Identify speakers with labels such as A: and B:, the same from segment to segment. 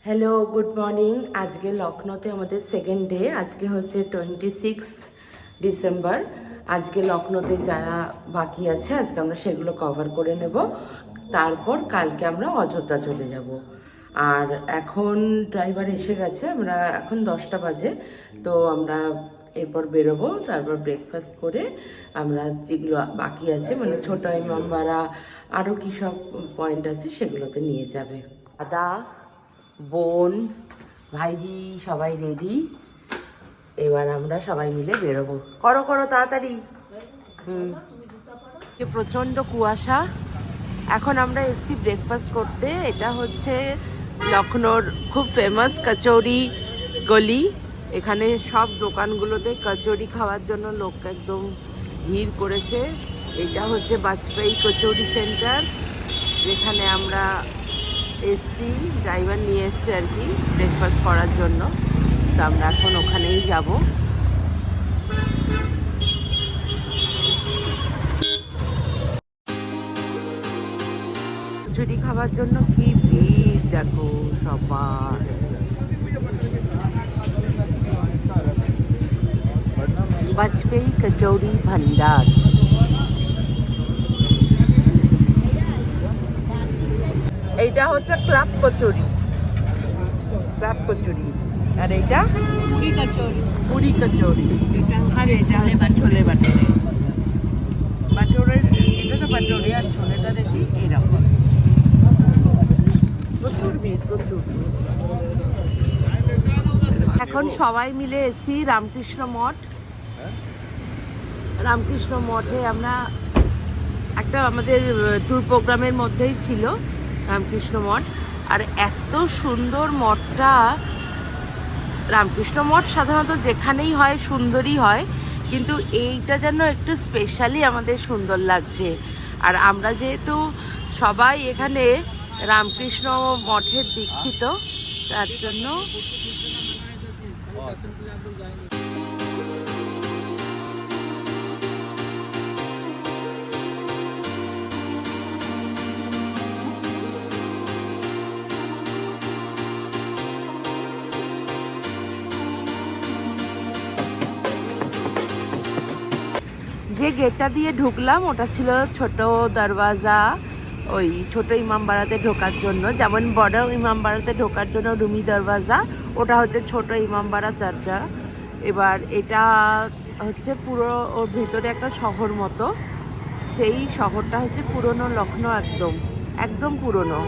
A: Hello, good morning. আজকে লখনৌতে আমাদের second day. আজকে হচ্ছে 26 ডিসেম্বর। আজকে লখনৌতে যারা বাকি আছে আজকে আমরা সেগুলো কভার করে নেব। তারপর কালকে আমরা অযোধ্যা চলে যাব। আর এখন ড্রাইভার এসে গেছে, আমরা এখন 10টা বাজে। তো আমরা এরপর বেরোবো, তারপর ব্রেকফাস্ট করে আমরা যেগুলো বাকি আছে মানে ছোট ইমামবাড়া আরও কী সব পয়েন্ট আছে সেগুলোতে নিয়ে যাবে। দাদা, বোন, ভাইজি সবাই রেডি। এবার আমরা সবাই মিলে বেরোবো। করো করো তাড়াতাড়ি। প্রচন্ড কুয়াশা। এখন আমরা এসছি ব্রেকফাস্ট করতে। এটা হচ্ছে লখনৌর খুব ফেমাস কচৌরি গলি। এখানে সব দোকানগুলোতে কচৌরি খাওয়ার জন্য লোক একদম ভিড় করেছে। এটা হচ্ছে বাজপেয়ী কচৌরি সেন্টার, যেখানে আমরা এসছি, ড্রাইভার নিয়ে এসছে আর কি ব্রেকফাস্ট করার জন্য। তো আমরা এখন ওখানেই যাব। কচুরি খাবার জন্য কি ভিড় দেখো সবার। বাজপেয়ী কচৌরি ভান্ডার। এইটা হচ্ছে ক্লাব কচুরি, ক্লাব কচুরি। আর এইটা
B: পুরি কচৌরি।
A: পুরি কচৌরি। আর এটা ছোলে বাটোরে। বাটোরের এটা তো বাটোরে, আর ছোলেটা দেখি এইরকম। প্রচুর ভিড়, প্রচুর। এখন সবাই মিলে এসছি রামকৃষ্ণ মঠ। রামকৃষ্ণ মঠে আমরা একটা আমাদের ট্যুর প্রোগ্রামের মধ্যেই ছিল রামকৃষ্ণ মঠ। আর এত সুন্দর মঠটা। রামকৃষ্ণ মঠ সাধারণত যেখানেই হয় সুন্দরই হয়, কিন্তু এইটা যেন একটু স্পেশালি আমাদের সুন্দর লাগছে। আর আমরা যেহেতু সবাই এখানে রামকৃষ্ণ মঠের দীক্ষিত, তার জন্য যে গেটটা দিয়ে ঢুকলাম ওটা ছিল ছোট দরওয়াজা, ওই ছোট ইমামবাড়াতে ঢোকার জন্য। যেমন বড় ইমামবাড়াতে ঢোকার জন্য রুমি দরওয়াজা, ওটা হচ্ছে ছোট ইমামবাড়ার দরজা। এবার এটা হচ্ছে পুরো ওর ভেতরে একটা শহর মতো। সেই শহরটা হচ্ছে পুরনো লখনৌ, একদম একদম পুরনো।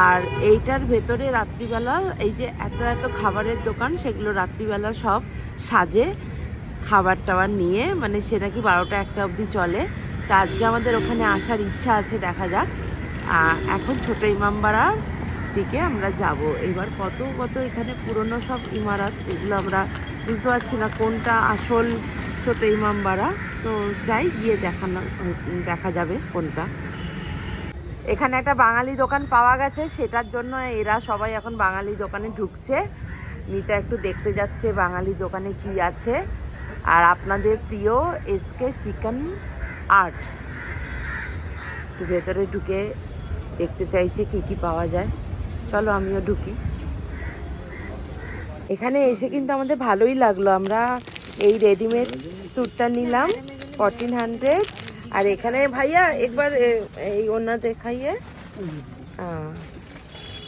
A: আর এইটার ভেতরে রাত্রিবেলা এই যে এত এত খাবারের দোকান, সেগুলো রাত্রিবেলা সব সাজে খাবার টাবার নিয়ে, মানে সে নাকি 12টা 1টা অবধি চলে। তা আজকে আমাদের ওখানে আসার ইচ্ছা আছে, দেখা যাক। এখন ছোট ইমামবাড়ার দিকে আমরা যাব। এবার কত কত এখানে পুরনো সব ইমারত, এগুলো আমরা বুঝতে পারছি না কোনটা আসল ছোট ইমামবাড়া। তো যাই, গিয়ে দেখা যাবে কোনটা। এখানে একটা বাঙালি দোকান পাওয়া গেছে, সেটার জন্য এরা সবাই এখন বাঙালি দোকানে ঢুকছে। মিতা একটু দেখতে যাচ্ছে বাঙালি দোকানে কি আছে। আর আপনাদের প্রিয় এসকে চিকেন আর্ট ভেতরে ঢুকে দেখতে চাইছে কি কি পাওয়া যায়। চলো আমিও ঢুকি। এখানে এসে কিন্তু আমাদের ভালোই লাগলো। আমরা এই রেডিমেড স্যুটটা নিলাম 1400। আর এখানে ভাইয়া একবার এই ওড়না দেখাইয়ে,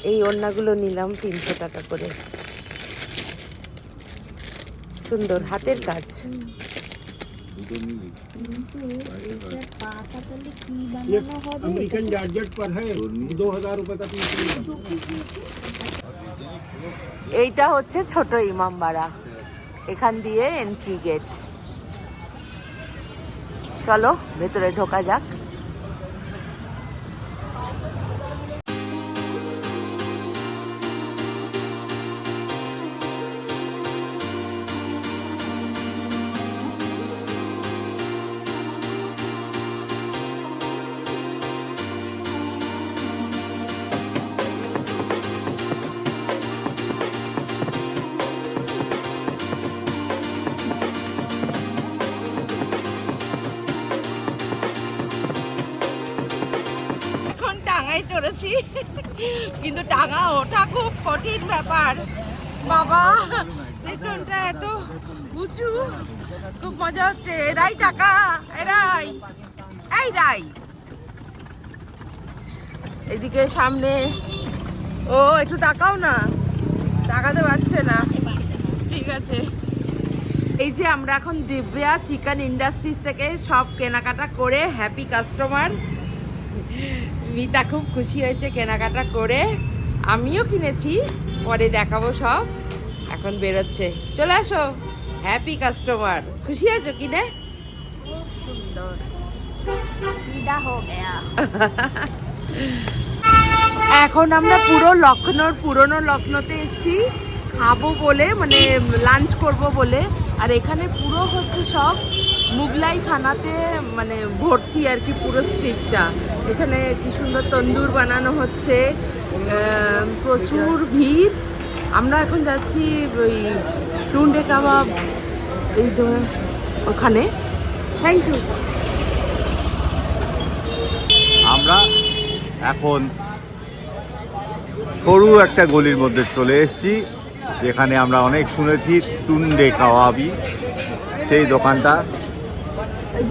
A: এই ওড়নাগুলো নিলাম 300 টাকা করে। সুন্দর হাতের কাজ।
C: अमेरिकन जॉर्जेट पर है 2000 रुपए का पीस।
A: এইটা হচ্ছে ছোট ইমামবাড়া, এখান দিয়ে এন্ট্রি গেট। চলো ভেতরে ঢোকা যাক। চড়েছি কিন্তু টাকা ওঠা খুব কঠিন ব্যাপার বাবা। পেছনটা এত উঁচু, খুব মজা হচ্ছে। এরাই টাকা, এরাই এই রাই। এদিকে সামনে ও একটু তাকাও না, তাকাতে পারছে না, ঠিক আছে। এই যে আমরা এখন দিব্যা চিকেন ইন্ডাস্ট্রিজ থেকে সব কেনাকাটা করে হ্যাপি কাস্টমার। মিতা খুব খুশি হয়েছে কেনাকাটা করে, আমিও কিনেছি, পরে দেখাবো সব। এখন বেরোচ্ছে, চলে আসো হ্যাপি কাস্টমার। খুশি আছো কিনে?
B: খুব সুন্দর, বিদা হো গয়া।
A: এখন আমরা পুরো লখনৌর পুরনো লখনৌতে এসেছি খাবো বলে, মানে লাঞ্চ করব বলে। আর এখানে পুরো হচ্ছে সব মুগলাই খানাতে মানে ভর্তি আর কি, পুরো স্ট্রিটটা। এখানে কি সুন্দর তন্দুর বানানো হচ্ছে, প্রচুর ভিড়। আমরা এখন যাচ্ছি ওই টুন্ডে কাবাব, এই তো ওখানে। Thank you.
D: আমরা এখন সরু একটা গলির মধ্যে চলে এসেছি, যেখানে আমরা অনেক শুনেছি টুন্ডে কাবাবি। সেই দোকানটা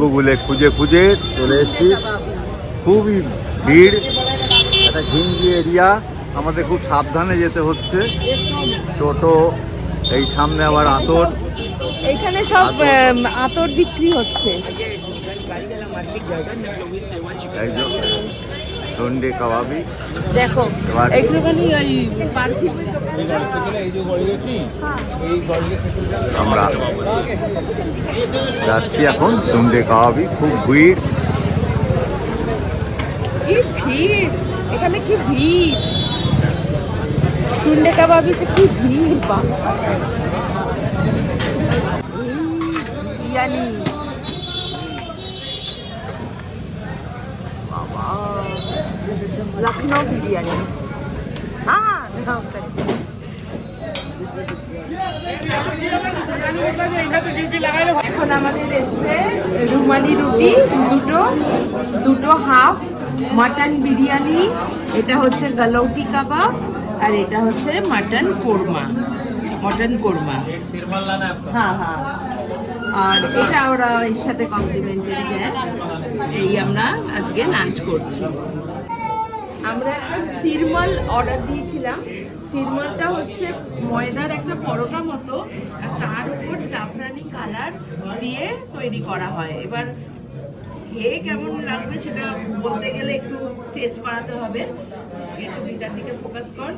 D: গুগলে খুঁজে খুঁজে চলে এসেছি। খুবই ভিড়, একটা ঘিঞ্জি এরিয়া, আমাদের খুব সাবধানে যেতে হচ্ছে। টোটো, এই সামনে আবার আতর,
A: এখানে সব আতর বিক্রি হচ্ছে।
D: এই যে টুন্ডে কাবাবি
A: দেখো একটুখানি ওই পারফিউম।
D: আমরা যাচ্ছি এখন টুন্ডে কাবাবি। খুব ভিড়,
A: কি ভিড় এখানে, কি ভিড় টুন্ডে কাবাবিতে, কি ভিড় বাবা। বিরিয়ানি বাবা, লখনৌ বিরিয়ানি। হ্যাঁ এখন আমাদের এসছে রুমালি রুটি দুটো হাফ, মাটন বিরিয়ানি, এটা হচ্ছে গালৌটি কাবাব, আর এটা হচ্ছে মটন কোরমা। হ্যাঁ হ্যাঁ, আর এটা ওরা এর সাথে কমপ্লিমেন্টারি দেয়। এই আমরা আজকে লাঞ্চ করছি। আমরা একটা সিরমল অর্ডার দিয়েছিলাম। সিরমলটা হচ্ছে ময়দার একটা পরোটা মতো, আর তার উপর জাফরানি কালার দিয়ে তৈরি করা হয়। এবার খেয়ে কেমন লাগবে সেটা বলতে গেলে একটু টেস্ট করাতে হবে। একটু মিতার দিকে ফোকাস কর।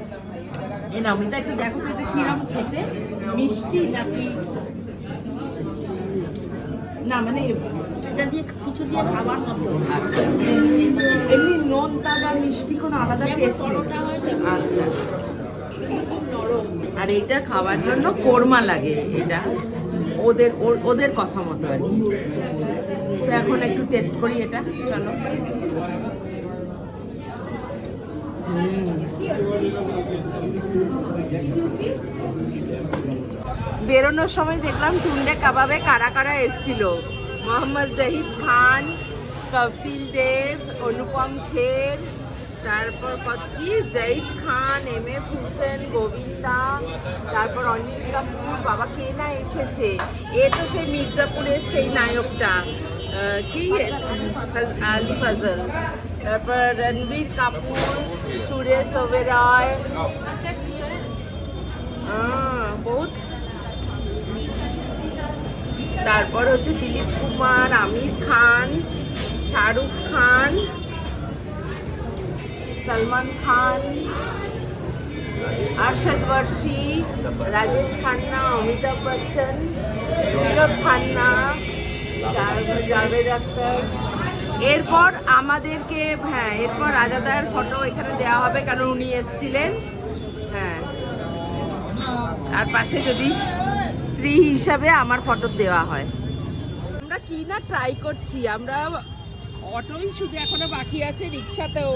A: এ না মিতা, একটু দেখো তো এটা কিরম খেতে, মিষ্টি নাকি না, মানে
B: এটা দিয়ে কিছু দিয়ে খাবার মতো।
A: এমনি নোনতা বা মিষ্টি কোনো আলাদা টেস্ট নেই। আচ্ছা, খুব নরম। আর এটা খাওয়ার জন্য কোরমা লাগে, এটা ওদের কথা মতো আর কি। তো এখন একটু টেস্ট করি এটা, চলো। বেরোনোর সময় দেখলাম টুন্ডে কাবাবে কারা কারা এসেছিল। মোহাম্মদ জাহিদ খান, কপিল দেব, অনুপম খের, তারপর কি জাহিদ খান, এম.এফ. হুসেন, গোবিন্দা, তারপর অনিল কাপুর। বাবা কে না এসেছে, এ তো সেই মির্জাপুরের সেই নায়কটা, কি আলি ফজল, তারপর রণবীর কাপুর, সুরেশ ওবেরয়, বহুত। তারপর হচ্ছে দিলীপ কুমার, আমির খান, শাহরুখ খান, সলমান খান, আরশদ বর্ষি, রাজেশ খান্না, অমিতাভ বচ্চন, নীরব খান্না, তারপর জাভেদ আখতার। এরপর আমাদেরকে, হ্যাঁ এরপর রাজাদার ফটো এখানে দেওয়া হবে, কারণ উনি এসেছিলেন। হ্যাঁ, আর পাশে যদি স্ত্রী হিসাবে আমার ফটো দেওয়া হয়। আমরা কি না ট্রাই করছি, আমরা অটোই শুধু এখনো বাকি আছে, রিক্সাতেও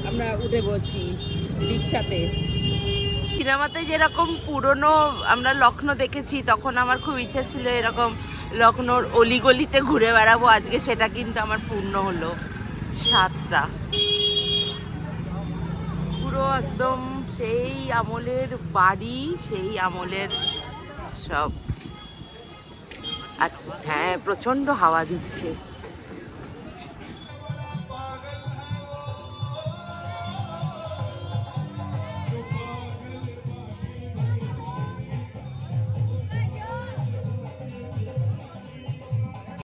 A: আমরা উঠে পড়ছি, রিক্সাতে। সিনেমাতে যেরকম পুরনো আমরা লখনৌ দেখেছি, তখন আমার খুব ইচ্ছা ছিল এরকম লখনৌর অলিগলিতে ঘুরে বেড়াবো। আজকে সেটা কিন্তু আমার পূর্ণ হলো, 7টা। পুরো পুরো একদম সেই আমলের বাড়ি, সেই আমলের সব। আর হ্যাঁ, প্রচন্ড হাওয়া দিচ্ছে।